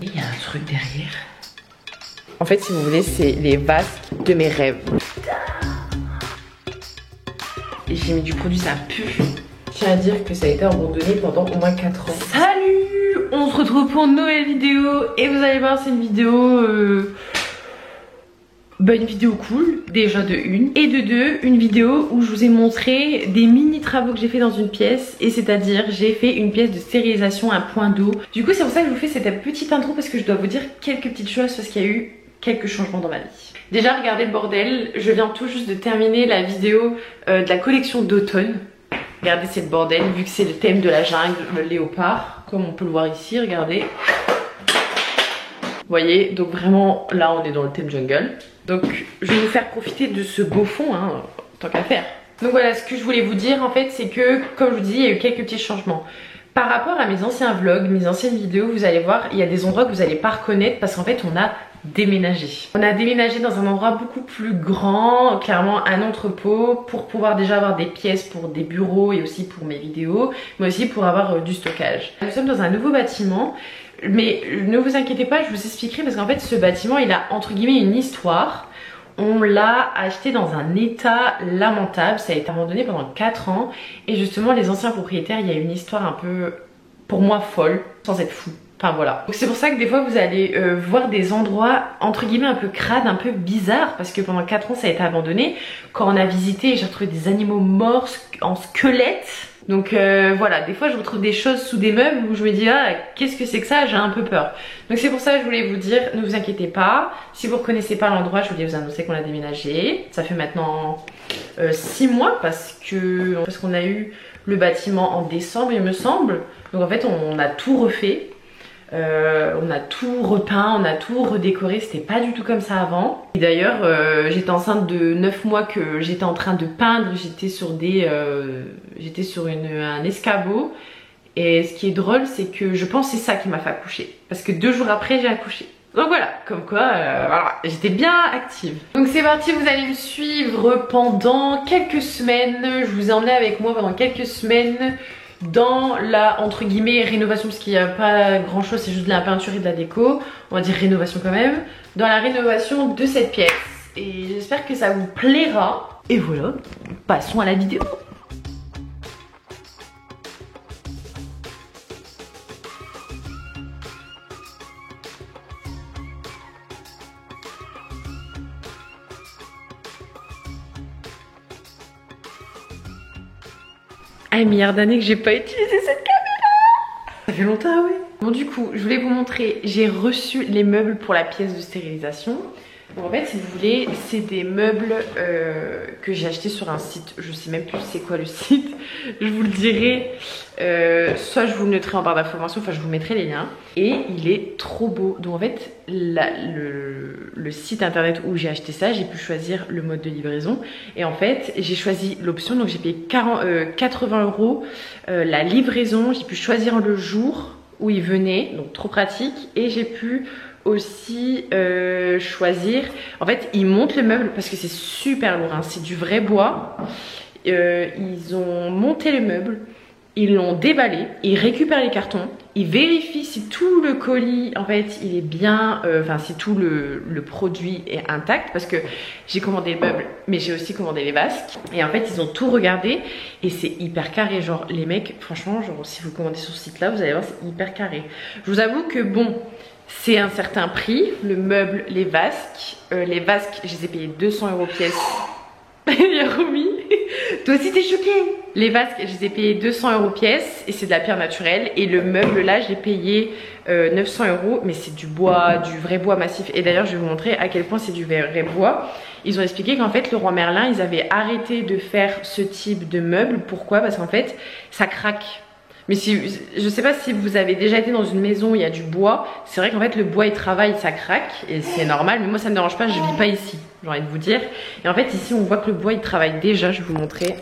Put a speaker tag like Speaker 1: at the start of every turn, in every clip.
Speaker 1: Et il y a un truc derrière. En fait, si vous voulez, c'est les vasques de mes rêves. Et j'ai mis du produit, ça pue. Je tiens à dire que ça a été abandonné pendant au moins 4 ans. Salut! On se retrouve pour une nouvelle vidéo. Et vous allez voir, c'est une vidéo... une vidéo cool, déjà de une. Et de deux, une vidéo où je vous ai montré des mini travaux que j'ai fait dans une pièce. Et c'est-à-dire, j'ai fait une pièce de stérilisation à point d'eau. Du coup, c'est pour ça que je vous fais cette petite intro, parce que je dois vous dire quelques petites choses, parce qu'il y a eu quelques changements dans ma vie. Déjà, regardez le bordel. Je viens tout juste de terminer la vidéo de la collection d'automne. Regardez, c'est le bordel, vu que c'est le thème de la jungle, le léopard, comme on peut le voir ici, regardez. Vous voyez, donc vraiment, là, on est dans le thème jungle. Donc, je vais vous faire profiter de ce beau fond, hein, tant qu'à faire. Donc voilà, ce que je voulais vous dire, en fait, c'est que, comme je vous dis, il y a eu quelques petits changements. Par rapport à mes anciens vlogs, mes anciennes vidéos, vous allez voir, il y a des endroits que vous n'allez pas reconnaître parce qu'en fait, on a déménagé. On a déménagé dans un endroit beaucoup plus grand, clairement un entrepôt, pour pouvoir déjà avoir des pièces pour des bureaux et aussi pour mes vidéos, mais aussi pour avoir du stockage. Nous sommes dans un nouveau bâtiment, mais ne vous inquiétez pas, je vous expliquerai parce qu'en fait ce bâtiment il a entre guillemets une histoire. On l'a acheté dans un état lamentable, ça a été abandonné pendant 4 ans et justement les anciens propriétaires, il y a une histoire un peu, pour moi, folle, sans être fou. Enfin voilà. C'est pour ça que des fois vous allez voir des endroits entre guillemets un peu crades, un peu bizarres, parce que pendant 4 ans ça a été abandonné. Quand on a visité, j'ai retrouvé des animaux morts en squelette. Donc voilà, des fois je retrouve des choses sous des meubles où je me dis ah qu'est-ce que c'est que ça, j'ai un peu peur. Donc c'est pour ça que je voulais vous dire, ne vous inquiétez pas. Si vous ne reconnaissez pas l'endroit, je voulais vous annoncer qu'on a déménagé. Ça fait maintenant 6 mois parce qu'on a eu le bâtiment en décembre il me semble. Donc en fait on a tout refait. On a tout repeint, on a tout redécoré, c'était pas du tout comme ça avant. Et d'ailleurs j'étais enceinte de 9 mois que j'étais en train de peindre, j'étais sur un escabeau. Et ce qui est drôle c'est que je pense que c'est ça qui m'a fait accoucher. Parce que 2 jours après j'ai accouché. Donc voilà, comme quoi voilà, j'étais bien active. Donc c'est parti, vous allez me suivre pendant quelques semaines. Je vous ai emmené avec moi pendant quelques semaines dans la, entre guillemets, rénovation, parce qu'il n'y a pas grand chose, c'est juste de la peinture et de la déco, on va dire rénovation quand même, dans la rénovation de cette pièce. Et j'espère que ça vous plaira. Et voilà, passons à la vidéo. Ah, un milliard d'années que j'ai pas utilisé cette caméra. Ça fait longtemps, oui. Bon, du coup, je voulais vous montrer, j'ai reçu les meubles pour la pièce de stérilisation. Donc en fait, si vous voulez, c'est des meubles que j'ai achetés sur un site. Je sais même plus c'est quoi le site. Je vous le dirai. Soit je vous le mettrai en barre d'information, enfin je vous mettrai les liens. Et il est trop beau. Donc en fait, le site internet où j'ai acheté ça, j'ai pu choisir le mode de livraison. Et en fait, j'ai choisi l'option. Donc j'ai payé 80 € la livraison. J'ai pu choisir le jour où il venait. Donc trop pratique. Et j'ai pu aussi choisir, en fait ils montent le meuble parce que c'est super lourd, hein, c'est du vrai bois. Ils ont monté le meuble, ils l'ont déballé, ils récupèrent les cartons, ils vérifient si tout le colis en fait il est bien, enfin si tout le produit est intact, parce que j'ai commandé le meuble mais j'ai aussi commandé les vasques et en fait ils ont tout regardé et c'est hyper carré. Genre les mecs, franchement, genre si vous commandez sur ce site là vous allez voir, c'est hyper carré. Je vous avoue que bon, c'est un certain prix, le meuble, les vasques. Les vasques, je les ai payés 200 € pièce. Il y a Romy. Toi aussi t'es choquée. Les vasques, je les ai payés 200 € pièce et c'est de la pierre naturelle. Et le meuble là, j'ai payé 900 €, mais c'est du bois, du vrai bois massif. Et d'ailleurs, je vais vous montrer à quel point c'est du vrai bois. Ils ont expliqué qu'en fait, Leroy Merlin, ils avaient arrêté de faire ce type de meuble. Pourquoi? Parce qu'en fait, ça craque. Mais si, je sais pas si vous avez déjà été dans une maison où il y a du bois, c'est vrai qu'en fait le bois il travaille, ça craque et c'est normal, mais moi ça me dérange pas, je vis pas ici, j'ai envie de vous dire. Et en fait ici on voit que le bois il travaille déjà, je vais vous montrer.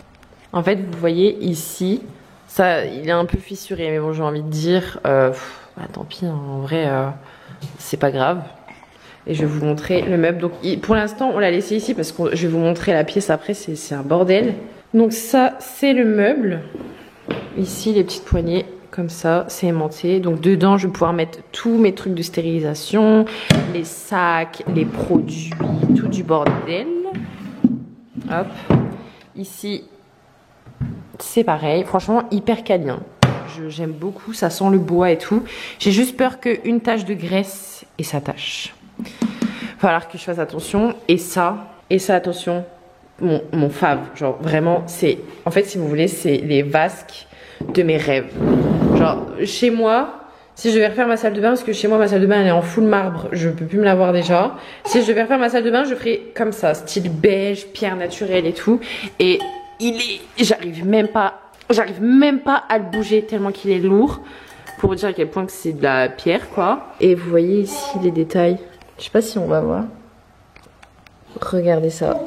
Speaker 1: En fait vous voyez ici, ça il est un peu fissuré, mais bon j'ai envie de dire, tant pis, hein, en vrai c'est pas grave. Et je vais vous montrer le meuble. Donc pour l'instant on l'a laissé ici parce que je vais vous montrer la pièce après, c'est un bordel. Donc ça c'est le meuble. Ici les petites poignées comme ça, c'est aimanté. Donc dedans, je vais pouvoir mettre tous mes trucs de stérilisation, les sacs, les produits, tout du bordel. Hop. Ici, c'est pareil. Franchement, hyper câlin. J'aime beaucoup, ça sent le bois et tout. J'ai juste peur qu'une tache de graisse et ça tâche. Il va falloir que je fasse attention. Et ça, attention, mon fave. Genre vraiment, c'est... En fait, si vous voulez, c'est les vasques de mes rêves. Genre, chez moi, si je devais refaire ma salle de bain, parce que chez moi, ma salle de bain, elle est en full marbre, je peux plus me la voir déjà. Si je devais refaire ma salle de bain, je ferais comme ça, style beige, pierre naturelle et tout. Et j'arrive même pas à le bouger tellement qu'il est lourd. Pour vous dire à quel point que c'est de la pierre, quoi. Et vous voyez ici les détails. Je sais pas si on va voir. Regardez ça.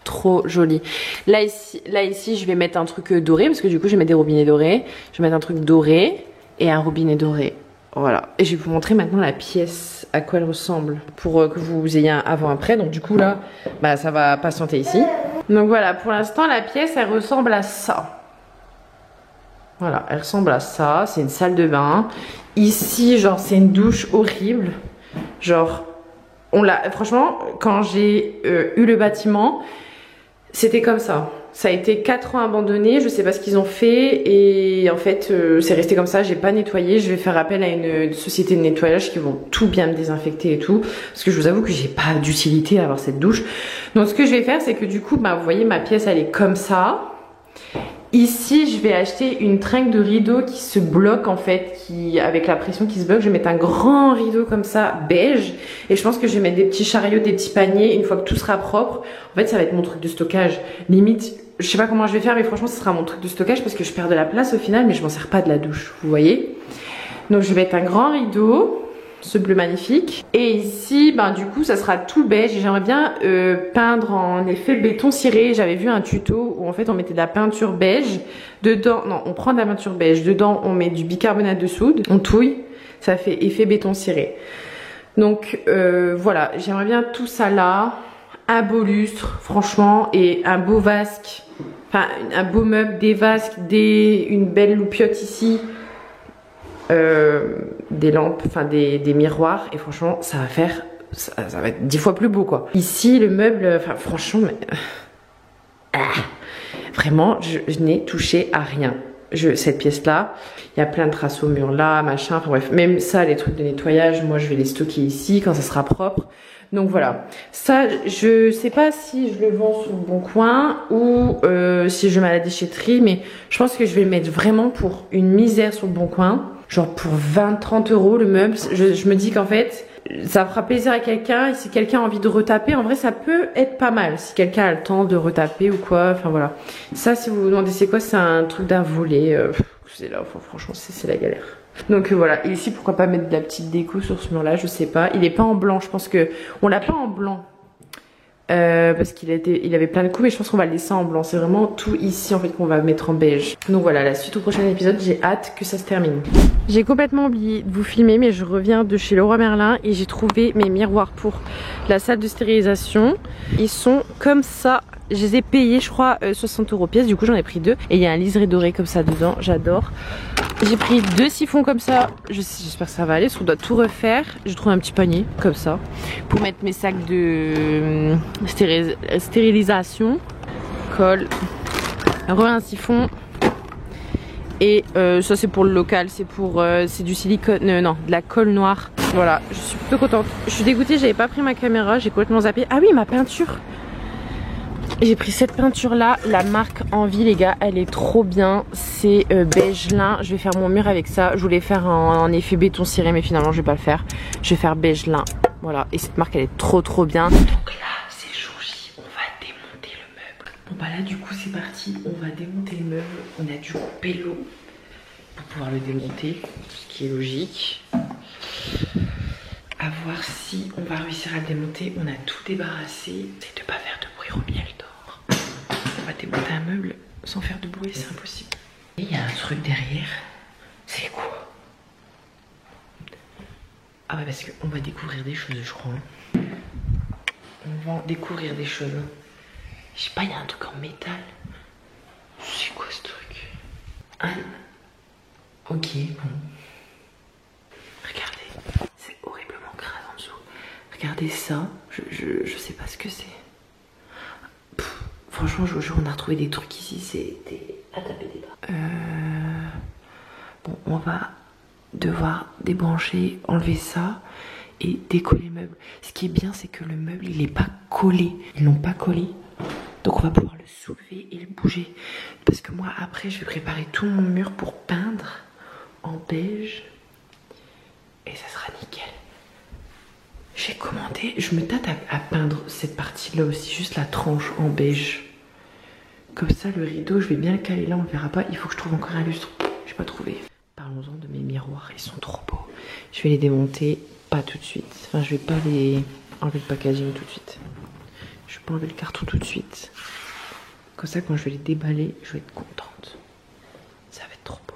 Speaker 1: Trop joli. Là ici, je vais mettre un truc doré, parce que du coup, je vais mettre des robinets dorés. Je vais mettre un truc doré et un robinet doré. Voilà. Et je vais vous montrer maintenant la pièce, à quoi elle ressemble, pour que vous ayez un avant-après. Donc du coup, là, bah, ça va patienter ici. Donc voilà, pour l'instant, la pièce, elle ressemble à ça. Voilà, elle ressemble à ça. C'est une salle de bain. Ici, genre, c'est une douche horrible. Genre, franchement, quand j'ai eu le bâtiment, c'était comme ça. Ça a été 4 ans abandonné, je sais pas ce qu'ils ont fait et en fait c'est resté comme ça, j'ai pas nettoyé. Je vais faire appel à une société de nettoyage qui vont tout bien me désinfecter et tout, parce que je vous avoue que j'ai pas d'utilité à avoir cette douche. Donc ce que je vais faire, c'est que du coup, bah, vous voyez, ma pièce elle est comme ça. Ici, je vais acheter une tringle de rideau qui se bloque en fait, avec la pression qui se bloque. Je vais mettre un grand rideau comme ça, beige. Et je pense que je vais mettre des petits chariots, des petits paniers. Une fois que tout sera propre, en fait, ça va être mon truc de stockage. Limite, je sais pas comment je vais faire, mais franchement, ce sera mon truc de stockage parce que je perds de la place au final, mais je m'en sers pas de la douche, vous voyez. Donc, je vais mettre un grand rideau. Ce bleu magnifique. Et ici, ben, du coup, ça sera tout beige. J'aimerais bien peindre en effet béton ciré. J'avais vu un tuto où en fait on mettait de la peinture beige. Dedans, non, on prend de la peinture beige. Dedans, on met du bicarbonate de soude. On touille. Ça fait effet béton ciré. Donc voilà, j'aimerais bien tout ça là. Un beau lustre, franchement. Et un beau vasque. Enfin, un beau meuble, des vasques, une belle loupiote ici. Des lampes, enfin des miroirs, et franchement ça va faire ça va être 10 fois plus beau quoi. Ici le meuble, enfin franchement mais vraiment je n'ai touché à rien. Cette pièce là, il y a plein de traces au mur là, machin, enfin bref, même ça, les trucs de nettoyage, moi je vais les stocker ici quand ça sera propre. Donc voilà, ça je sais pas si je le vends sur le Bon Coin ou si je mets à la déchetterie, mais je pense que je vais le mettre vraiment pour une misère sur le Bon Coin. Genre pour 20-30 € le meuble. Je me dis qu'en fait ça fera plaisir à quelqu'un, et si quelqu'un a envie de retaper, en vrai ça peut être pas mal si quelqu'un a le temps de retaper ou quoi, enfin voilà. Ça, si vous vous demandez c'est quoi, c'est un truc d'un volet, c'est là, enfin, franchement c'est la galère. Donc voilà, et ici pourquoi pas mettre de la petite déco sur ce mur là, je sais pas. Il est pas en blanc, je pense que on l'a pas en blanc parce qu'il avait plein de coups, mais je pense qu'on va le laisser en blanc. C'est vraiment tout ici en fait qu'on va mettre en beige. Donc voilà, la suite au prochain épisode, j'ai hâte que ça se termine. J'ai complètement oublié de vous filmer, mais je reviens de chez Leroy Merlin et j'ai trouvé mes miroirs pour la salle de stérilisation. Ils sont comme ça. Je les ai payés, je crois, 60 € pièce. Du coup, j'en ai pris 2. Et il y a un liseré doré comme ça dedans. J'adore. J'ai pris 2 siphons comme ça. J'espère que ça va aller. Parce qu'on doit tout refaire. Je trouve un petit panier comme ça pour mettre mes sacs de stérilisation. Colle. Un siphon. Et ça c'est pour le local, c'est du silicone, non, de la colle noire. Voilà, je suis plutôt contente. Je suis dégoûtée, j'avais pas pris ma caméra, j'ai complètement zappé. Ah oui, ma peinture. J'ai pris cette peinture là, la marque Envie les gars, elle est trop bien. C'est beige lin, je vais faire mon mur avec ça. Je voulais faire en effet béton ciré, mais finalement je vais pas le faire. Je vais faire beige lin, voilà. Et cette marque elle est trop bien. Donc là c'est jour J, on va démonter le meuble. Bon bah là du coup c'est parti, on va démonter le meuble. On a dû couper l'eau pour pouvoir le démonter, ce qui est logique. À voir si on va réussir à le démonter. On a tout débarrassé. C'est de pas faire de bruit, Romy elle dort. On va démonter un meuble sans faire de bruit, c'est impossible. Et il y a un truc derrière. C'est quoi? Ah ouais, parce qu'on va découvrir des choses, je crois. On va découvrir des choses. Je sais pas, il y a un truc en métal. C'est quoi ce truc? Ok, bon. Regardez, c'est horriblement crade en dessous. Regardez ça, je sais pas ce que c'est. Franchement, je vous jure, on a retrouvé des trucs ici, c'était à taper des bras. Bon, on va devoir débrancher, enlever ça et décoller le meuble. Ce qui est bien, c'est que le meuble, il est pas collé. Ils l'ont pas collé. Donc on va pouvoir le soulever et le bouger. Parce que moi, après, je vais préparer tout mon mur pour peindre en beige. Et ça sera nickel. J'ai commandé, je me tâte à peindre cette partie-là aussi, juste la tranche en beige. Comme ça, le rideau, je vais bien le caler là, on ne verra pas. Il faut que je trouve encore un lustre. Je n'ai pas trouvé. Parlons-en de mes miroirs, ils sont trop beaux. Je vais les démonter, pas tout de suite. Enfin, je vais pas les enlever le packaging tout de suite. Je vais pas enlever le carton tout de suite. Comme ça, quand je vais les déballer, je vais être contente. Ça va être trop beau.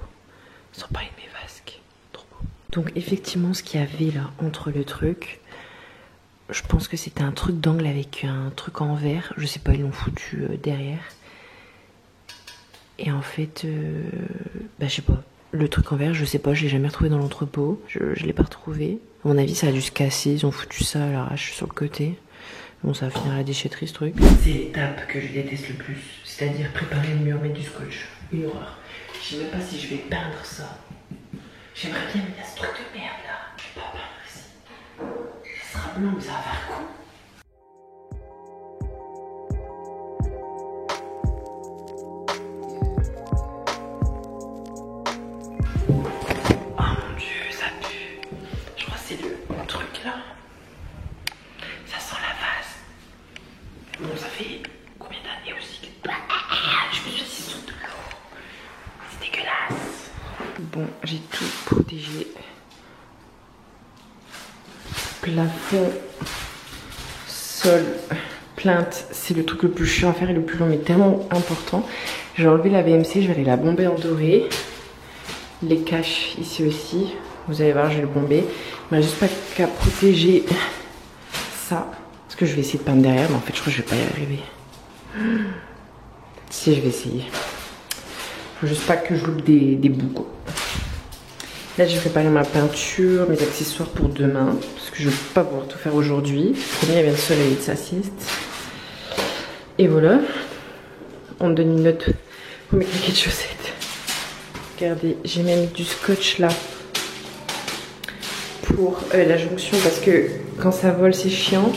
Speaker 1: Sans parler de mes vasques. Trop beau. Donc, effectivement, ce qu'il y avait là, entre le truc, je pense que c'était un truc d'angle avec un truc en verre. Je sais pas, ils l'ont foutu derrière. Et en fait, bah, je sais pas. Le truc en verre, je sais pas, je l'ai jamais retrouvé dans l'entrepôt. Je l'ai pas retrouvé. À mon avis, ça a dû se casser. Ils ont foutu ça à l'arrache sur le côté. Bon, ça va finir à la déchetterie, ce truc. C'est l'étape que je déteste le plus. C'est-à-dire préparer le mur, mettre du scotch. Une horreur. Je sais même pas si je vais peindre ça. J'aimerais bien, mais il y a ce truc de merde là. Je vais pas peindre ici. Ça sera blanc, mais ça va faire con. Bon, ça fait combien d'années aussi que... Je me suis dit sous de l'eau. C'est dégueulasse. Bon, j'ai tout protégé. Plafond, sol, plainte, c'est le truc le plus chiant à faire et le plus long, mais tellement important. J'ai enlevé la VMC, je vais aller la bomber en doré. Les caches ici aussi. Vous allez voir, je vais le bomber. Il m'a juste pas qu'à protéger ça. Parce que je vais essayer de peindre derrière, mais en fait, je crois que je vais pas y arriver. Si, je vais essayer. Faut juste pas que je loupe des bouts, quoi. Là, j'ai préparé ma peinture, mes accessoires pour demain. Parce que je ne vais pas pouvoir tout faire aujourd'hui. Premier, il vient de se lever de sa sieste. Et voilà. On me donne une note pour mes claquettes de chaussettes. Regardez, j'ai même mis du scotch là. Pour la jonction, parce que quand ça vole, c'est chiant.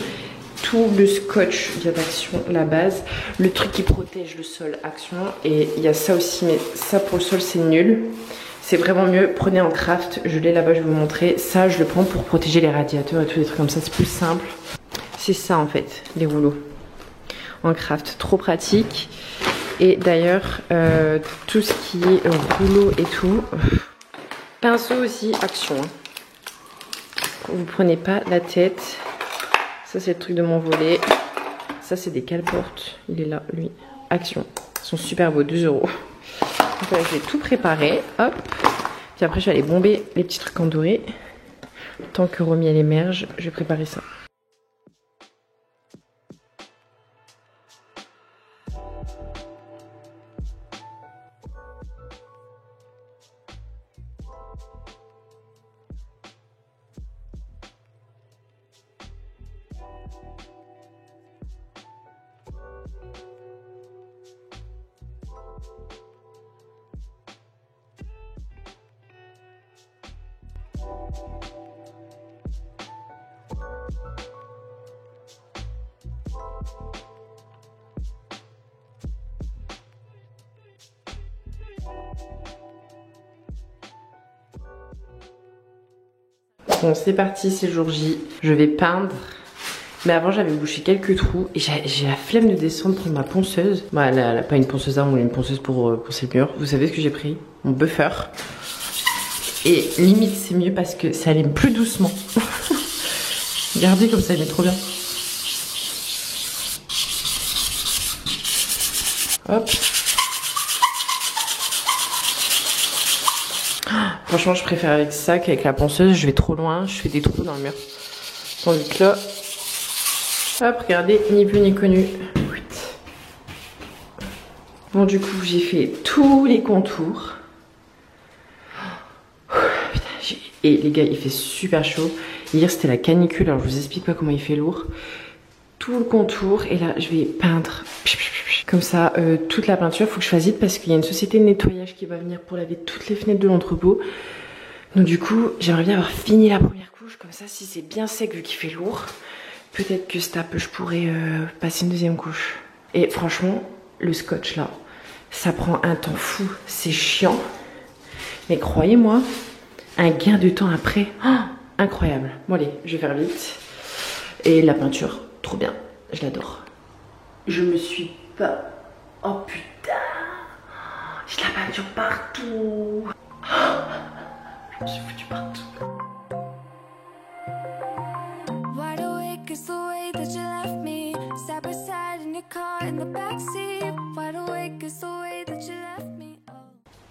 Speaker 1: Tout le scotch vient d'Action, la base. Le truc qui protège le sol, Action. Et il y a ça aussi, mais ça pour le sol, c'est nul. C'est vraiment mieux. Prenez en craft. Je l'ai là-bas, je vais vous montrer. Ça, je le prends pour protéger les radiateurs et tous les trucs comme ça. C'est plus simple. C'est ça, en fait, les rouleaux. En craft. Trop pratique. Et d'ailleurs, tout ce qui est rouleau et tout. Pinceau aussi, Action. Vous prenez pas la tête. Ça, c'est le truc de mon volet. Ça, c'est des cale-portes. Il est là, lui. Action. Ils sont super beaux, 2 €. Donc là, je vais tout préparer. Hop. Puis après, je vais aller bomber les petits trucs en doré. Tant que Romy, elle émerge, je vais préparer ça. Bon, c'est parti, c'est jour J. Je vais peindre. Mais avant, j'avais bouché quelques trous. Et j'ai la flemme de descendre prendre ma ponceuse. Bah, elle a pas une ponceuse à, on a une ponceuse pour ses murs. Vous savez ce que j'ai pris? Mon buffer. Et limite, c'est mieux parce que ça allait plus doucement. Regardez comme ça, il est trop bien. Hop. Franchement, je préfère avec ça qu'avec la ponceuse. Je vais trop loin, je fais des trous dans le mur. Tandis que là, hop, regardez, ni plus ni connu. Bon, du coup, j'ai fait tous les contours. Et les gars, il fait super chaud. Hier, c'était la canicule, alors je vous explique pas comment il fait lourd. Tout le contour, et là, je vais peindre comme ça toute la peinture. Faut que je fasse vite parce qu'il y a une société de nettoyage qui va venir pour laver toutes les fenêtres de l'entrepôt. Donc du coup, j'aimerais bien avoir fini la première couche. Comme ça, si c'est bien sec vu qu'il fait lourd, peut-être que je pourrais passer une deuxième couche. Et franchement, le scotch là, ça prend un temps fou. C'est chiant. Mais croyez-moi, un gain de temps après, oh, incroyable. Bon allez, je vais faire vite. Et la peinture, trop bien. Je l'adore. Je me suis pas... Oh putain, j'ai de la peinture partout. Je me suis foutu partout.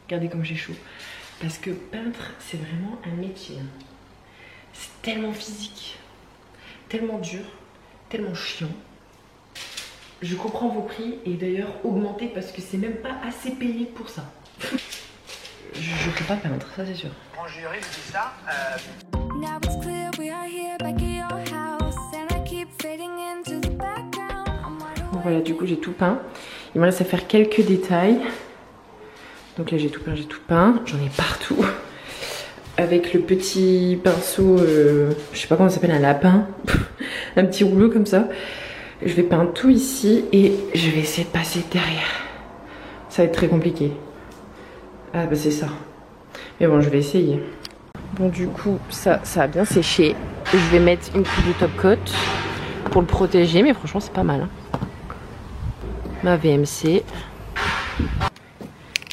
Speaker 1: Regardez comme j'ai chaud. Parce que peindre, c'est vraiment un métier. C'est tellement physique, tellement dur, tellement chiant. Je comprends vos prix et d'ailleurs augmenter parce que c'est même pas assez payé pour ça. Je peux pas peindre, ça c'est sûr.
Speaker 2: Mon jury me dit ça.
Speaker 1: Bon voilà, du coup j'ai tout peint. Il me reste à faire quelques détails. Donc là j'ai tout peint, j'en ai partout. Avec le petit pinceau, je sais pas comment ça s'appelle, un lapin. Un petit rouleau comme ça. Je vais peindre tout ici et je vais essayer de passer derrière. Ça va être très compliqué. Ah bah c'est ça. Mais bon, je vais essayer. Bon du coup, ça a bien séché. Je vais mettre une couche de top coat pour le protéger, mais franchement c'est pas mal. Hein. Ma VMC.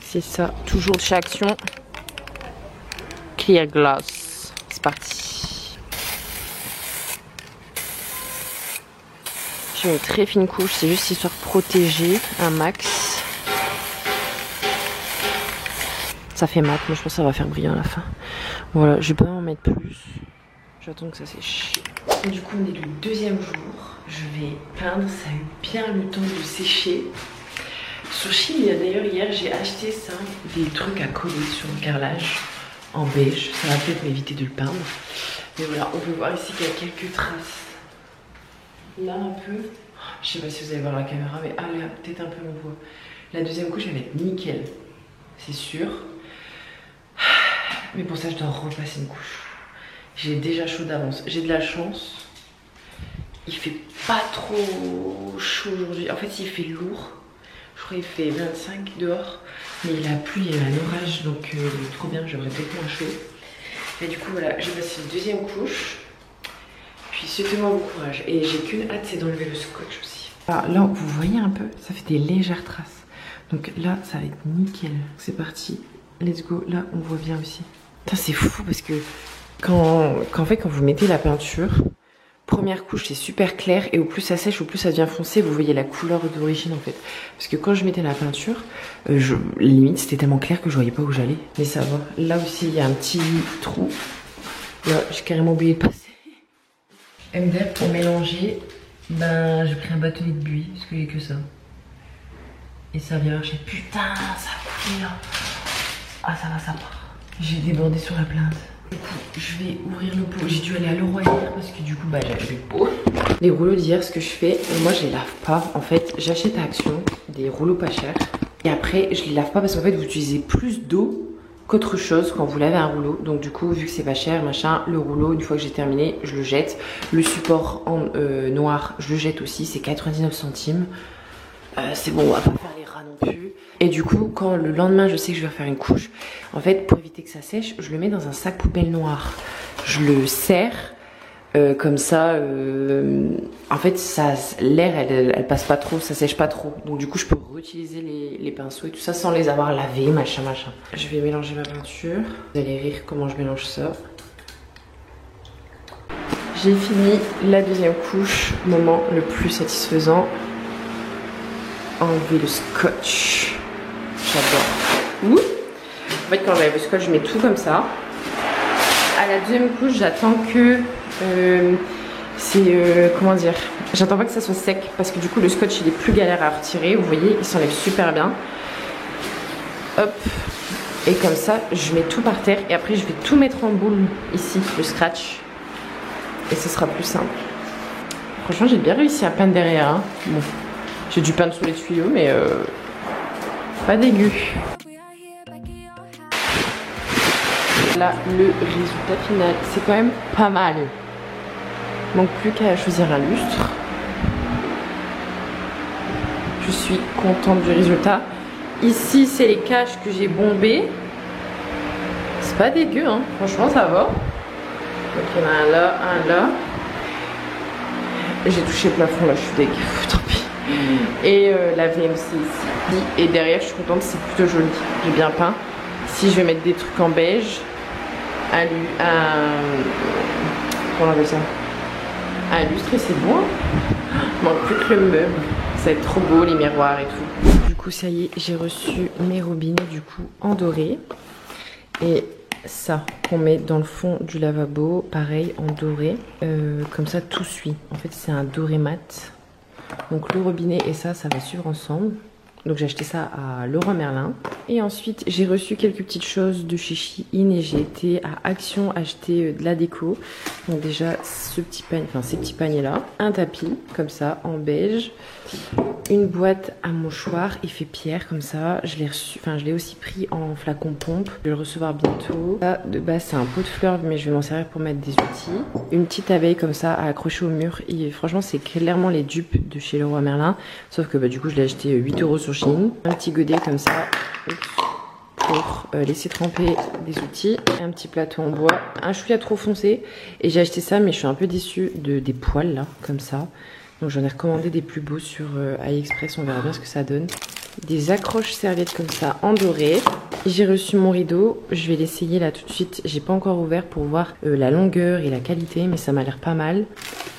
Speaker 1: C'est ça, toujours de chez Action. Clear Glass. C'est parti. Je mets une très fine couche, c'est juste histoire de protéger un max. Ça fait mat, mais je pense que ça va faire brillant à la fin. Voilà, je vais pas en mettre plus. J'attends que ça sèche. Et du coup, on est le deuxième jour. Je vais peindre, ça a eu bien le temps de sécher. Sur Shein, d'ailleurs, hier, j'ai acheté ça, des trucs à coller sur le carrelage en beige. Ça va peut-être m'éviter de le peindre. Mais voilà, on peut voir ici qu'il y a quelques traces. Là, un peu. Je sais pas si vous allez voir la caméra, mais ah, là, peut-être un peu, on voit. La deuxième couche, elle va être nickel. C'est sûr. Mais pour ça, je dois repasser une couche. J'ai déjà chaud d'avance. J'ai de la chance. Il fait pas trop chaud aujourd'hui. En fait, il fait lourd. Je crois qu'il fait 25 dehors. Mais il a plu, il y a eu un orage. Donc, trop bien, j'aurais peut-être moins chaud. Mais du coup, voilà, j'ai passé une deuxième couche. Puis, souhaitez-moi bon courage. Et j'ai qu'une hâte, c'est d'enlever le scotch aussi. Alors, là, vous voyez un peu, ça fait des légères traces. Donc là, ça va être nickel. C'est parti. Let's go. Là, on voit bien aussi. C'est fou parce que quand vous mettez la peinture, première couche c'est super clair et au plus ça sèche, au plus ça devient foncé, vous voyez la couleur d'origine en fait. Parce que quand je mettais la peinture, limite c'était tellement clair que je voyais pas où j'allais. Mais ça va. Là aussi il y a un petit trou. Là j'ai carrément oublié de passer. MDF pour mélanger, ben j'ai pris un bâtonnet de buis parce qu'il n'y a que ça. Et ça vient marcher. Putain, ça coule là. Ah ça va, ça part. J'ai débordé sur la plainte. Du coup, je vais ouvrir le pot. J'ai dû aller à Leroy hier parce que du coup, bah j'avais plus de pot. Les rouleaux d'hier, ce que je fais, moi je les lave pas. En fait, j'achète à Action des rouleaux pas chers. Et après, je les lave pas parce qu'en fait, vous utilisez plus d'eau qu'autre chose quand vous lavez un rouleau. Donc du coup, vu que c'est pas cher, machin, le rouleau, une fois que j'ai terminé, je le jette. Le support en noir, je le jette aussi. C'est 99 centimes. C'est bon, on va pas faire les rats non plus. Et du coup, quand le lendemain je sais que je vais refaire une couche, en fait pour éviter que ça sèche, je le mets dans un sac poubelle noir. Je le serre comme ça. En fait, l'air elle passe pas trop, ça sèche pas trop. Donc du coup, je peux réutiliser les pinceaux et tout ça sans les avoir lavés, machin. Je vais mélanger ma peinture. Vous allez rire comment je mélange ça. J'ai fini la deuxième couche, moment le plus satisfaisant. Enlever le scotch. J'adore. En fait, quand j'enlève le scotch, je mets tout comme ça. À la deuxième couche, j'attends que comment dire, j'attends pas que ça soit sec parce que du coup le scotch il est plus galère à retirer. Vous voyez, il s'enlève super bien. Hop. Et comme ça, je mets tout par terre et après je vais tout mettre en boule ici, le scratch. Et ce sera plus simple. Franchement, j'ai bien réussi à peindre derrière. Hein. Bon, j'ai dû peindre sous les tuyaux, mais pas dégueu. Là, le résultat final, c'est quand même pas mal. Il manque plus qu'à choisir un lustre. Je suis contente du résultat. Ici, c'est les caches que j'ai bombées. C'est pas dégueu, hein. Franchement, ça va. Donc, il y en a un là, un là. J'ai touché le plafond, là, je suis dégueu. Tant pis. Et la VMC ici. Et derrière, je suis contente, c'est plutôt joli. J'ai bien peint. Ici, je vais mettre des trucs en beige. Comment on appelle ça? Un lustre et c'est bon. Il manque plus que le meuble. Ça va être trop beau, les miroirs et tout. Du coup, ça y est, j'ai reçu mes robinets du coup en doré. Et ça, qu'on met dans le fond du lavabo, pareil, en doré. Comme ça, tout suit. En fait, c'est un doré mat. Donc le robinet et ça va suivre ensemble. Donc j'ai acheté ça à Leroy Merlin. Et ensuite j'ai reçu quelques petites choses de chez Shein et j'ai été à Action acheter de la déco. Donc déjà ce petit panier, enfin ces petits paniers là. Un tapis comme ça en beige. Une boîte à mouchoirs effet pierre comme ça. Je l'ai reçu, enfin je l'ai aussi pris en flacon pompe. Je vais le recevoir bientôt. Ça de base c'est un pot de fleurs mais je vais m'en servir pour mettre des outils. Une petite abeille comme ça à accrocher au mur. Et franchement c'est clairement les dupes de chez Leroy Merlin. Sauf que du coup je l'ai acheté 8 € sur Shein. Un petit godet comme ça pour laisser tremper des outils. Un petit plateau en bois. Un chouïa trop foncé. Et j'ai acheté ça mais je suis un peu déçue des poils là comme ça. Donc j'en ai recommandé des plus beaux sur AliExpress, on verra bien ce que ça donne. Des accroches serviettes comme ça en doré. J'ai reçu mon rideau, je vais l'essayer là tout de suite. J'ai pas encore ouvert pour voir la longueur et la qualité, mais ça m'a l'air pas mal.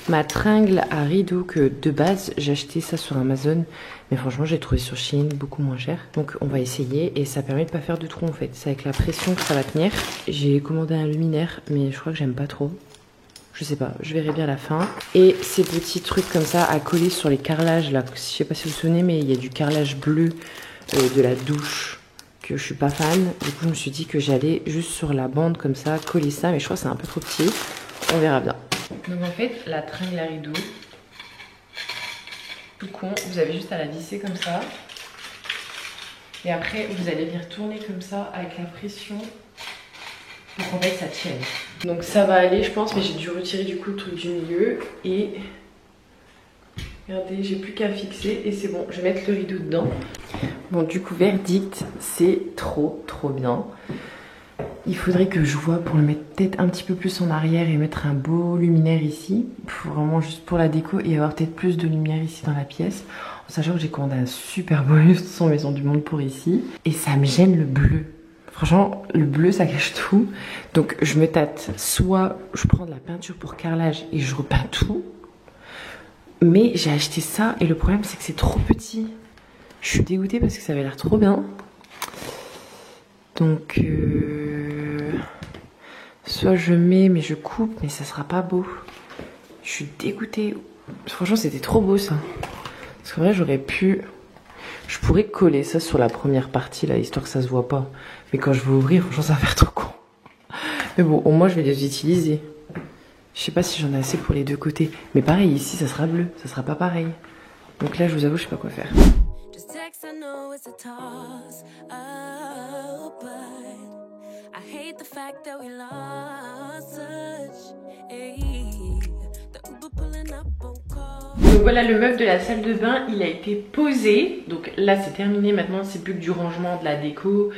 Speaker 1: Ma tringle à rideau que de base, j'ai acheté ça sur Amazon. Mais franchement, j'ai trouvé sur Shein beaucoup moins cher. Donc on va essayer et ça permet de pas faire de trou en fait. C'est avec la pression que ça va tenir. J'ai commandé un luminaire, mais je crois que j'aime pas trop. Je sais pas, je verrai bien à la fin. Et ces petits trucs comme ça à coller sur les carrelages là. Je sais pas si vous vous souvenez, mais il y a du carrelage bleu de la douche que je suis pas fan. Du coup, je me suis dit que j'allais juste sur la bande comme ça coller ça. Mais je crois que c'est un peu trop petit. On verra bien. Donc en fait, la tringle à rideau, tout con, vous avez juste à la visser comme ça. Et après, vous allez les retourner comme ça avec la pression. Donc en fait ça tienne. Donc ça va aller je pense, mais j'ai dû retirer du coup le truc du milieu. Et regardez, j'ai plus qu'à fixer et c'est bon, je vais mettre le rideau dedans. Bon du coup verdict, c'est trop bien. Il faudrait que je vois pour le mettre peut-être un petit peu plus en arrière et mettre un beau luminaire ici. Vraiment juste pour la déco et avoir peut-être plus de lumière ici dans la pièce. En sachant que j'ai commandé un super beau lustre sans Maison du Monde pour ici. Et ça me gêne le bleu. Franchement, le bleu, ça cache tout. Donc, je me tâte. Soit je prends de la peinture pour carrelage et je repeins tout. Mais j'ai acheté ça et le problème, c'est que c'est trop petit. Je suis dégoûtée parce que ça avait l'air trop bien. Donc, soit je mets, mais je coupe, mais ça sera pas beau. Je suis dégoûtée. Franchement, c'était trop beau, ça. Parce qu'en vrai, j'aurais pu... Je pourrais coller ça sur la première partie là, histoire que ça se voit pas. Mais quand je vais ouvrir, franchement ça va faire trop con. Mais bon, au moins je vais les utiliser. Je sais pas si j'en ai assez pour les deux côtés. Mais pareil, ici ça sera bleu, ça sera pas pareil. Donc là je vous avoue, je sais pas quoi faire. Donc voilà, le meuble de la salle de bain, il a été posé. Donc là c'est terminé, maintenant c'est plus que du rangement, de la déco.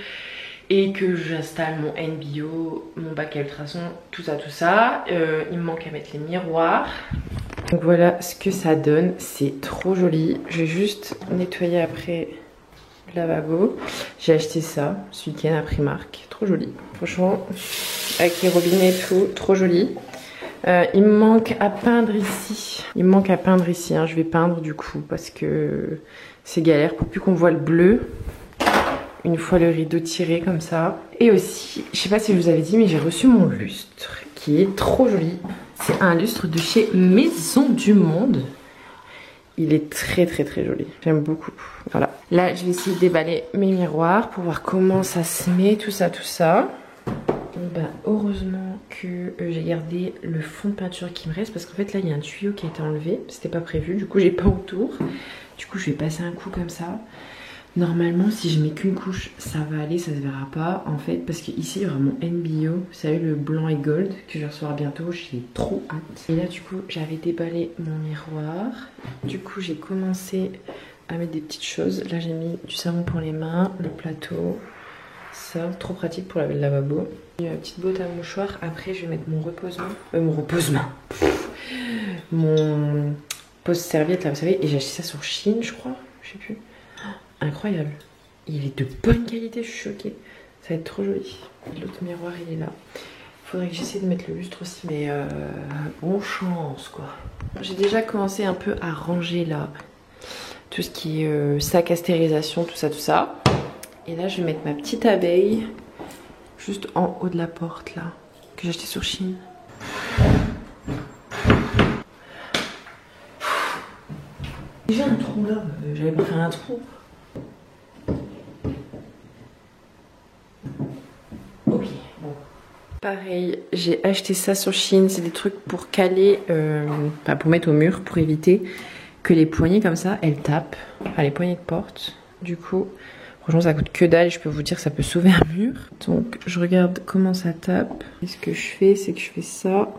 Speaker 1: Et que j'installe mon NBO, mon bac à ultrasons, tout ça. Il me manque à mettre les miroirs. Donc voilà ce que ça donne, c'est trop joli. Je vais juste nettoyer après le lavabo. J'ai acheté ça ce week-end à Primark, trop joli. Franchement, avec les robinets et tout, trop joli. Il me manque à peindre ici. Hein. Je vais peindre du coup parce que c'est galère pour plus qu'on voit le bleu. Une fois le rideau tiré comme ça. Et aussi, je sais pas si je vous avais dit, mais j'ai reçu mon lustre qui est trop joli. C'est un lustre de chez Maison du Monde. Il est très joli. J'aime beaucoup. Voilà. Là, je vais essayer de déballer mes miroirs pour voir comment ça se met, tout ça. Bah, heureusement que j'ai gardé le fond de peinture qui me reste parce qu'en fait là il y a un tuyau qui a été enlevé, c'était pas prévu, du coup j'ai pas autour. Du coup je vais passer un coup comme ça. Normalement si je mets qu'une couche ça va aller, ça se verra pas en fait, parce qu'ici il y aura mon NBO, vous savez le blanc et gold que je vais recevoir bientôt, j'ai trop hâte. Et là du coup j'avais déballé mon miroir, du coup j'ai commencé à mettre des petites choses. Là j'ai mis du savon pour les mains, le plateau. Ça, trop pratique pour laver le lavabo. Une petite botte à mouchoir. Après, je vais mettre mon reposement. Mon pose-serviette là, vous savez. Et j'ai acheté ça sur Shein, je crois. Je sais plus. Oh, incroyable. Il est de bonne qualité, je suis choquée. Ça va être trop joli. L'autre miroir, il est là. Faudrait que j'essaie de mettre le lustre aussi. Mais bon chance, quoi. J'ai déjà commencé un peu à ranger là. Tout ce qui est sac à stérilisation, tout ça. Et là, je vais mettre ma petite abeille juste en haut de la porte, là, que j'ai acheté sur Shein. J'ai un trou là, j'avais pas fait un trou. Ok, bon. Pareil, j'ai acheté ça sur Shein, c'est des trucs pour caler, pour mettre au mur, pour éviter que les poignées comme ça, elles tapent. Enfin, les poignées de porte, du coup... Franchement, ça coûte que dalle et je peux vous dire que ça peut sauver un mur. Donc, je regarde comment ça tape. Et ce que je fais, c'est que je fais ça.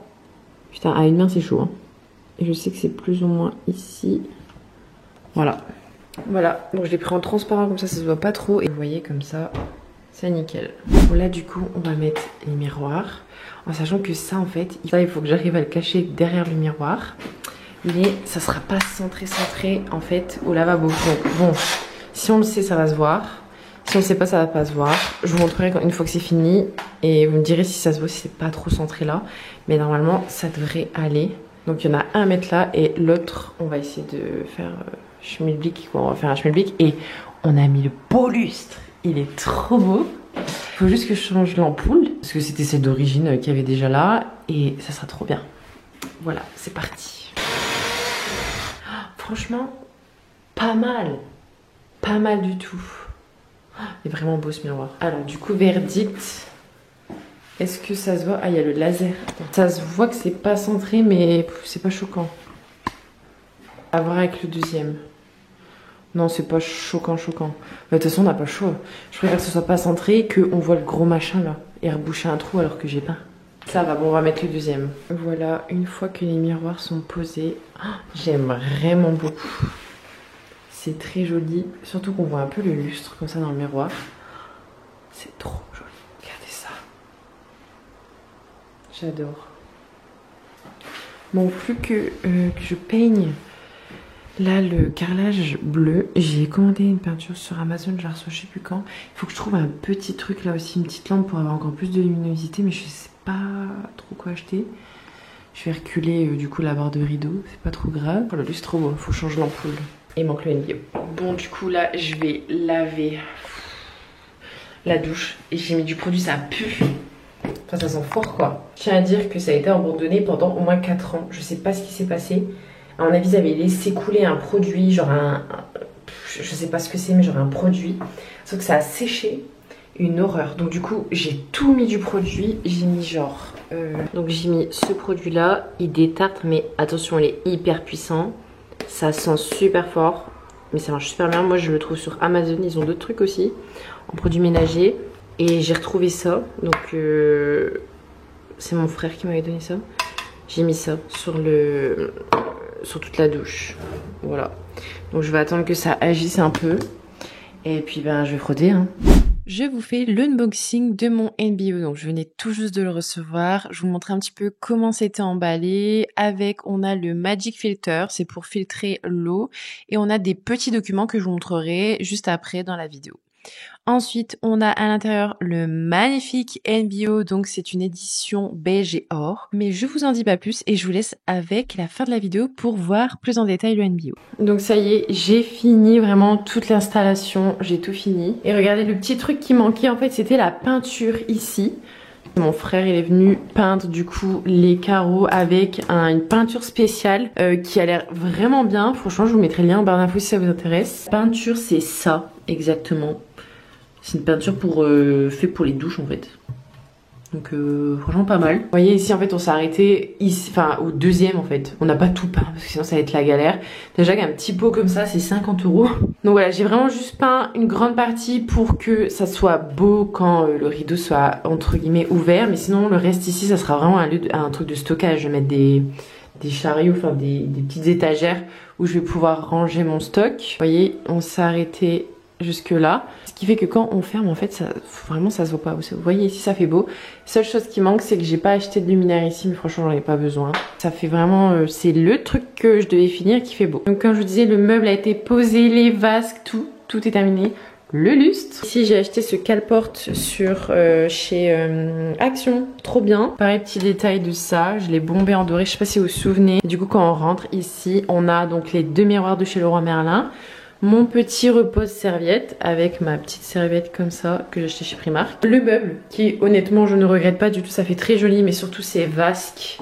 Speaker 1: Putain, à une main, c'est chaud. Hein. Et je sais que c'est plus ou moins ici. Voilà. Voilà. Donc, je l'ai pris en transparent, comme ça se voit pas trop. Et vous voyez, comme ça, c'est nickel. Bon, là, du coup, on va mettre les miroirs. En sachant que ça, en fait, il faut que j'arrive à le cacher derrière le miroir. Mais ça sera pas centré, en fait, au lavabo. Donc, bon... Si on le sait, ça va se voir. Si on le sait pas, ça va pas se voir. Je vous montrerai une fois que c'est fini. Et vous me direz si ça se voit, si c'est pas trop centré là. Mais normalement, ça devrait aller. Donc il y en a un à mettre là. Et l'autre, on va essayer de faire schmilblick. On va faire un schmilblick. Et on a mis le beau lustre. Il est trop beau. Il faut juste que je change l'ampoule. Parce que c'était celle d'origine qu'il y avait déjà là. Et ça sera trop bien. Voilà, c'est parti. Oh, franchement, pas mal. Pas mal du tout. Il est vraiment beau ce miroir. Alors du coup, verdict. Est-ce que ça se voit? Ah, il y a le laser. Ça se voit que c'est pas centré, mais c'est pas choquant. À voir avec le deuxième. Non, c'est pas choquant. De toute façon, on n'a pas chaud. Je préfère que ce soit pas centré, qu'on voit le gros machin là. Et reboucher un trou alors que j'ai pas. Ça va, bon, on va mettre le deuxième. Voilà, une fois que les miroirs sont posés. Oh, j'aime vraiment beaucoup. C'est très joli, surtout qu'on voit un peu le lustre comme ça dans le miroir. C'est trop joli, regardez ça. J'adore. Bon, plus que je peigne là le carrelage bleu. J'ai commandé une peinture sur Amazon, je la reçois je sais plus quand. Il faut que je trouve un petit truc là aussi, une petite lampe pour avoir encore plus de luminosité, mais je sais pas trop quoi acheter. Je vais reculer du coup la barre de rideau, c'est pas trop grave. Oh, le lustre trop beau, faut changer l'ampoule. Et il manque le NBO. Bon, du coup, là, je vais laver la douche. Et j'ai mis du produit, ça pue. Enfin, ça sent fort, quoi. Je tiens à dire que ça a été abandonné pendant au moins 4 ans. Je sais pas ce qui s'est passé. À mon avis, ils avaient laissé couler un produit, genre je sais pas ce que c'est, mais genre un produit. Sauf que ça a séché. Une horreur. Donc, du coup, j'ai tout mis du produit. J'ai mis genre... Donc, j'ai mis ce produit-là. Il détartre, mais attention, il est hyper puissant. Ça sent super fort, mais ça marche super bien. Moi, je le trouve sur Amazon. Ils ont d'autres trucs aussi en produits ménagers. Et j'ai retrouvé ça. Donc, c'est mon frère qui m'avait donné ça. J'ai mis ça sur toute la douche. Voilà. Donc, je vais attendre que ça agisse un peu. Et puis, ben, je vais frotter. Hein. Je vous fais l'unboxing de mon NBO. Donc, je venais tout juste de le recevoir. Je vous montrer un petit peu comment c'était emballé. On a le Magic Filter, c'est pour filtrer l'eau. Et on a des petits documents que je vous montrerai juste après dans la vidéo. Ensuite, on a à l'intérieur le magnifique NBO, donc c'est une édition beige et or. Mais je vous en dis pas plus et je vous laisse avec la fin de la vidéo pour voir plus en détail le NBO. Donc ça y est, j'ai fini vraiment toute l'installation, j'ai tout fini. Et regardez, le petit truc qui manquait en fait, c'était la peinture ici. Mon frère il est venu peindre du coup les carreaux avec une peinture spéciale qui a l'air vraiment bien. Franchement je vous mettrai le lien en barre d'infos si ça vous intéresse. La peinture c'est ça exactement. C'est une peinture fait pour les douches en fait. Donc franchement pas mal. Vous voyez ici en fait on s'est arrêté ici, enfin au deuxième en fait. On n'a pas tout peint parce que sinon ça va être la galère. Déjà qu'un petit pot comme ça c'est 50 €. Donc voilà, j'ai vraiment juste peint une grande partie pour que ça soit beau quand le rideau soit entre guillemets ouvert. Mais sinon le reste ici ça sera vraiment un truc de stockage. Je vais mettre des chariots, enfin des petites étagères où je vais pouvoir ranger mon stock. Vous voyez on s'est arrêté jusque là, ce qui fait que quand on ferme en fait ça vraiment ça se voit pas. Vous voyez ici ça fait beau. Seule chose qui manque c'est que j'ai pas acheté de luminaire ici, mais franchement j'en ai pas besoin. Ça fait vraiment c'est le truc que je devais finir qui fait beau. Donc comme je vous disais le meuble a été posé, les vases, tout est terminé. Le lustre. Ici j'ai acheté ce cale-porte sur chez Action, trop bien. Pareil petit détail de ça, je l'ai bombé en doré, je sais pas si vous vous souvenez. Du coup quand on rentre ici on a donc les 2 miroirs de chez Leroy Merlin. Mon petit repose-serviette avec ma petite serviette comme ça que j'ai acheté chez Primark. Le meuble qui honnêtement je ne regrette pas du tout, ça fait très joli, mais surtout c'est vasque,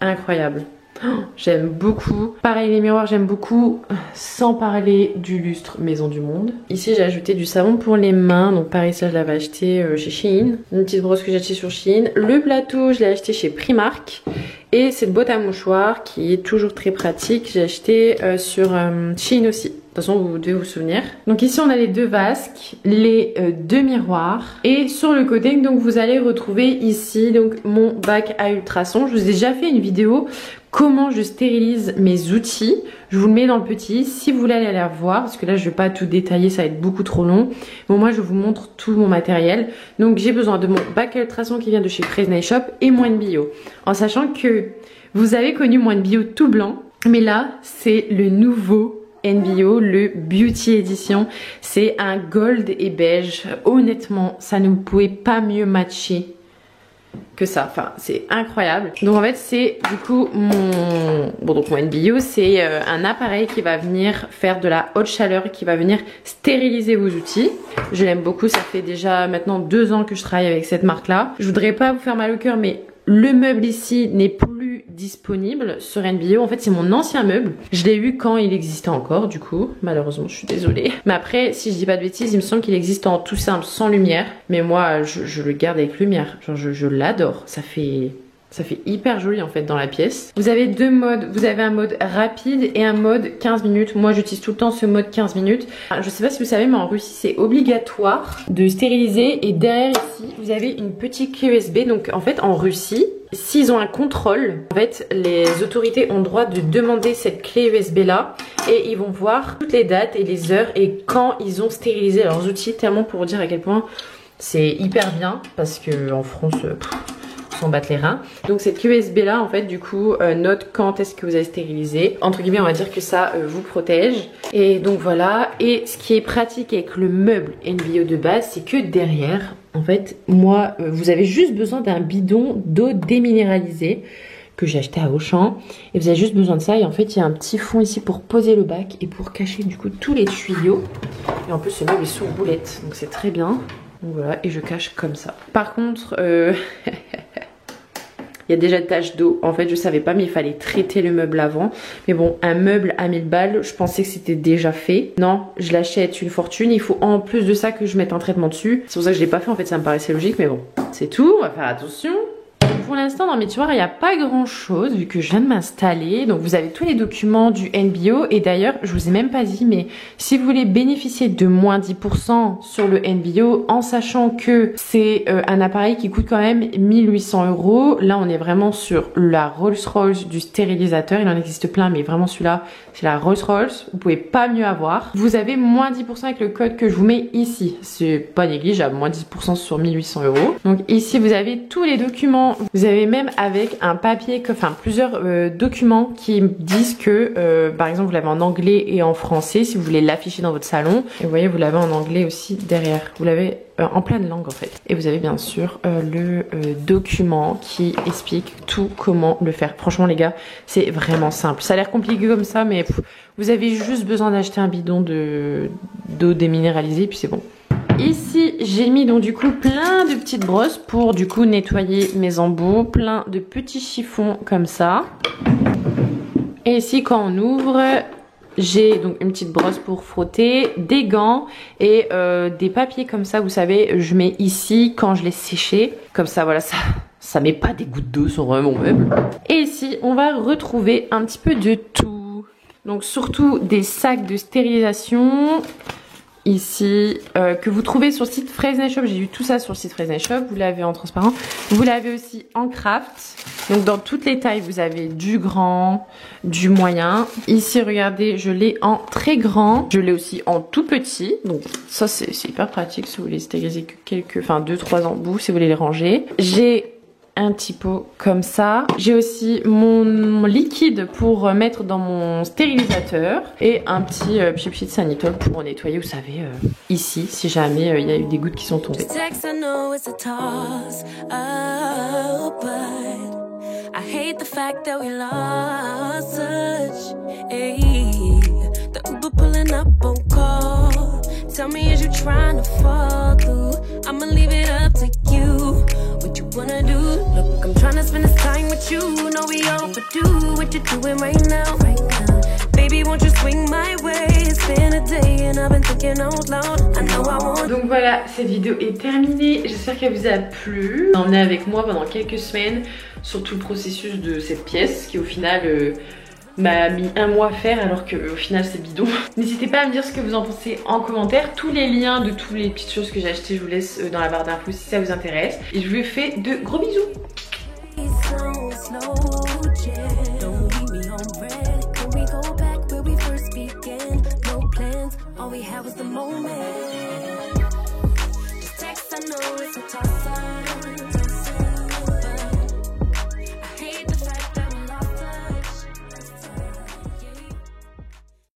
Speaker 1: incroyable. Oh, j'aime beaucoup. Pareil les miroirs j'aime beaucoup, sans parler du lustre Maison du Monde. Ici j'ai ajouté du savon pour les mains, donc pareil ça je l'avais acheté chez Shein. Une petite brosse que j'ai acheté sur Shein. Le plateau je l'ai acheté chez Primark. Et cette boîte à mouchoirs qui est toujours très pratique, j'ai acheté sur Shein aussi. De toute façon vous devez vous souvenir. Donc ici on a les 2 vasques, les 2 miroirs. Et sur le côté donc vous allez retrouver ici donc mon bac à ultrasons. Je vous ai déjà fait une vidéo comment je stérilise mes outils. Je vous le mets dans le petit si vous voulez aller la voir, parce que là je vais pas tout détailler, ça va être beaucoup trop long. Bon moi je vous montre tout mon matériel. Donc j'ai besoin de mon bac à ultrasons qui vient de chez Fresnay Shop et Moine Bio. En sachant que vous avez connu Moine Bio tout blanc, mais là c'est le nouveau NBio, le Beauty Edition. C'est un gold et beige. Honnêtement ça ne pouvait pas mieux matcher que ça, enfin c'est incroyable. Donc en fait c'est du coup mon NBio, c'est un appareil qui va venir faire de la haute chaleur, qui va venir stériliser vos outils. Je l'aime beaucoup, ça fait déjà maintenant 2 ans que je travaille avec cette marque là. Je voudrais pas vous faire mal au cœur, mais le meuble ici n'est plus disponible sur NBio. En fait c'est mon ancien meuble, je l'ai eu quand il existait encore, du coup malheureusement je suis désolée. Mais après si je dis pas de bêtises il me semble qu'il existe en tout simple sans lumière, mais moi je le garde avec lumière. Genre je l'adore, ça fait hyper joli en fait dans la pièce. Vous avez 2 modes, vous avez un mode rapide et un mode 15 minutes. Moi j'utilise tout le temps ce mode 15 minutes. Je sais pas si vous savez mais en Russie c'est obligatoire de stériliser, et derrière ici vous avez une petite clé USB. Donc en fait en Russie s'ils ont un contrôle, en fait les autorités ont le droit de demander cette clé USB là, et ils vont voir toutes les dates et les heures et quand ils ont stérilisé leurs outils, tellement pour vous dire à quel point c'est hyper bien, parce que en France s'en battent les reins. Donc cette clé USB là en fait du coup note quand est-ce que vous avez stérilisé. Entre guillemets on va dire que ça vous protège. Et donc voilà. Et ce qui est pratique avec le meuble NBio de base, c'est que derrière en fait moi vous avez juste besoin d'un bidon d'eau déminéralisée que j'ai acheté à Auchan, et vous avez juste besoin de ça. Et en fait il y a un petit fond ici pour poser le bac et pour cacher du coup tous les tuyaux. Et en plus ce meuble est sous roulette donc c'est très bien. Donc voilà, et je cache comme ça. Par contre il y a déjà des taches d'eau. En fait je savais pas mais il fallait traiter le meuble avant. Mais bon, un meuble à 1000 balles, je pensais que c'était déjà fait. Non, je l'achète une fortune. Il faut en plus de ça que je mette un traitement dessus. C'est pour ça que je l'ai pas fait en fait, ça me paraissait logique. Mais bon, c'est tout, on va faire attention. Pour l'instant dans mes tiroirs il n'y a pas grand chose vu que je viens de m'installer. Donc vous avez tous les documents du NBio. Et d'ailleurs je vous ai même pas dit, mais si vous voulez bénéficier de moins 10% sur le NBio, en sachant que c'est un appareil qui coûte quand même 1800 €. Là on est vraiment sur la Rolls-Royce du stérilisateur. Il en existe plein mais vraiment celui-là c'est la Rolls-Royce. Vous pouvez pas mieux avoir. Vous avez moins 10% avec le code que je vous mets ici. C'est pas négligeable, moins 10% sur 1800 €. Donc ici vous avez tous les documents. Vous avez même avec un papier, enfin plusieurs documents qui disent que par exemple vous l'avez en anglais et en français si vous voulez l'afficher dans votre salon. Et vous voyez vous l'avez en anglais aussi derrière. Vous l'avez en plein de langues en fait. Et vous avez bien sûr le document qui explique tout comment le faire. Franchement les gars c'est vraiment simple. Ça a l'air compliqué comme ça mais vous avez juste besoin d'acheter un bidon d'eau déminéralisée puis c'est bon. Ici, j'ai mis donc du coup plein de petites brosses pour du coup nettoyer mes embouts. Plein de petits chiffons comme ça. Et ici, quand on ouvre, j'ai donc une petite brosse pour frotter, des gants et des papiers comme ça, vous savez, je mets ici quand je les séché. Comme ça, voilà, ça met pas des gouttes d'eau sur mon meuble. Et ici, on va retrouver un petit peu de tout. Donc surtout des sacs de stérilisation. Ici, que vous trouvez sur le site Fresnay Shop. J'ai vu tout ça sur le site Fresnay Shop. Vous l'avez en transparent. Vous l'avez aussi en craft. Donc dans toutes les tailles, vous avez du grand, du moyen. Ici, regardez, je l'ai en très grand. Je l'ai aussi en tout petit. Donc ça, c'est hyper pratique si vous voulez stériliser quelques, enfin 2-3 embouts si vous voulez les ranger. J'ai un petit pot comme ça. J'ai aussi mon liquide pour mettre dans mon stérilisateur et un petit pchit de Sanitol pour nettoyer, vous savez, ici, si jamais il y a eu des gouttes qui sont tombées. Tell me, is you trying to fall through? I'ma leave it up to you. What you wanna do? Look, I'm trying to spend this time with you. No, we overdue. What you doing right now? Right now. Baby, won't you swing my way? It's been a day and I've been thinking out loud. I know I want. Donc voilà, cette vidéo est terminée. J'espère qu'elle vous a plu. Emmenez avec moi pendant quelques semaines sur tout le processus de cette pièce qui au final m'a mis un mois à faire alors que au final c'est bidon. N'hésitez pas à me dire ce que vous en pensez en commentaire. Tous les liens de toutes les petites choses que j'ai achetées, je vous laisse dans la barre d'infos si ça vous intéresse. Et je vous fais de gros bisous. All we had was the moment. Just text, I know it's a toss-up.